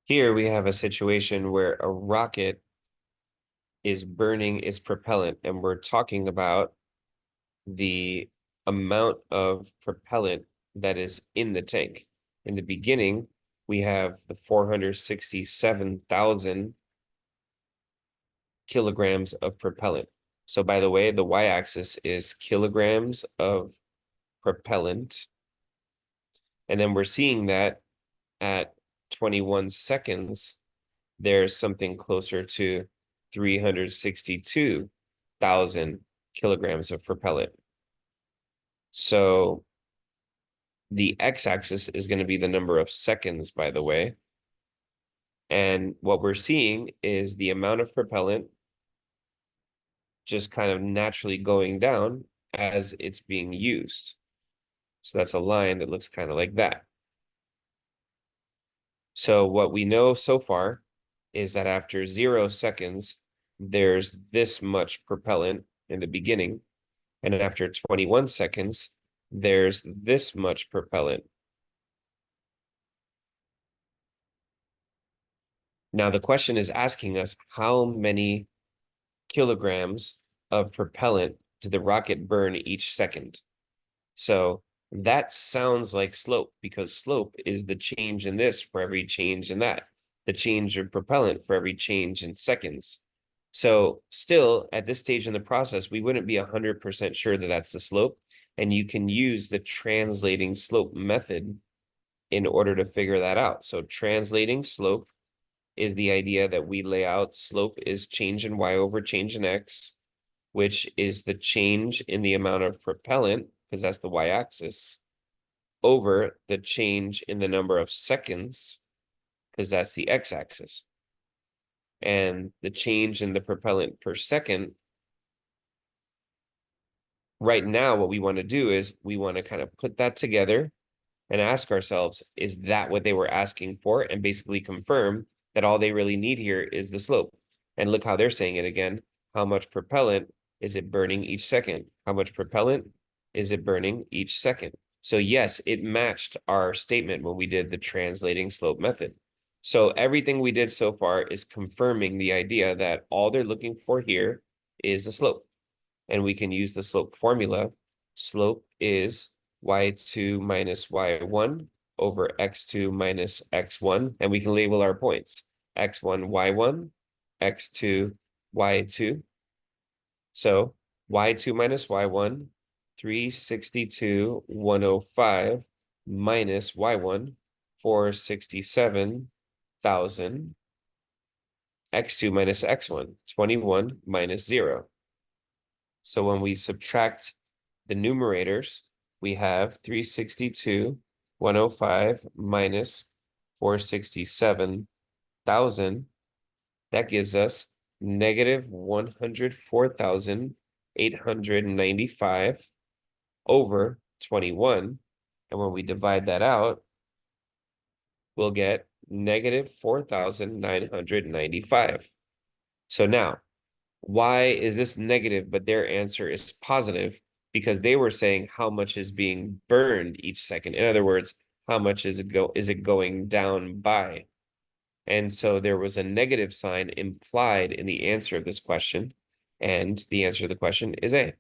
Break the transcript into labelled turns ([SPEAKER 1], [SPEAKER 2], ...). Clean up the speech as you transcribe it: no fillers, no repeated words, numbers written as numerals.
[SPEAKER 1] Here we have a situation where a rocket is burning its propellant, and we're talking about the amount of propellant that is in the tank. In the beginning, we have the 467,000 kilograms of propellant. So by the way, the y-axis is kilograms of propellant. And then we're seeing that at 21 seconds, there's something closer to 362,000 kilograms of propellant. So the x-axis is going to be the number of seconds, by the way. And what we're seeing is the amount of propellant just kind of naturally going down as it's being used. So that's a line that looks kind of like that. So what we know so far is that after 0 seconds, there's this much propellant in the beginning. And after 21 seconds, there's this much propellant. Now the question is asking us how many kilograms of propellant did the rocket burn each second? So that sounds like slope, because slope is the change in this for every change in that, the change of propellant for every change in seconds. So still at this stage in the process, we wouldn't be 100% sure that that's the slope. And you can use the translating slope method in order to figure that out. So translating slope is the idea that we lay out slope is change in y over change in x, which is the change in the amount of propellant, because that's the y-axis, over the change in the number of seconds, because that's the x-axis. And the change in the propellant per second, right now, what we want to do is we want to kind of put that together and ask ourselves, is that what they were asking for? And basically confirm that all they really need here is the slope. And look how they're saying it again. How much propellant is it burning each second? How much propellant is it burning each second? So yes, it matched our statement when we did the translating slope method. So everything we did so far is confirming the idea that all they're looking for here is the slope. And we can use the slope formula. Slope is y2 minus y1 over x2 minus x1. And we can label our points. x1, y1, x2, y2. So y2 minus y1, 362,105 minus y1, 467,000. x2 minus x1, 21 minus 0. So when we subtract the numerators, we have 362,105 minus 467,000. That gives us negative 104,895 over 21. And when we divide that out, we'll get negative 4,995. So now, why is this negative, but their answer is positive? Because they were saying how much is being burned each second. In other words, how much is it going down by? And so there was a negative sign implied in the answer of this question. And the answer to the question is A.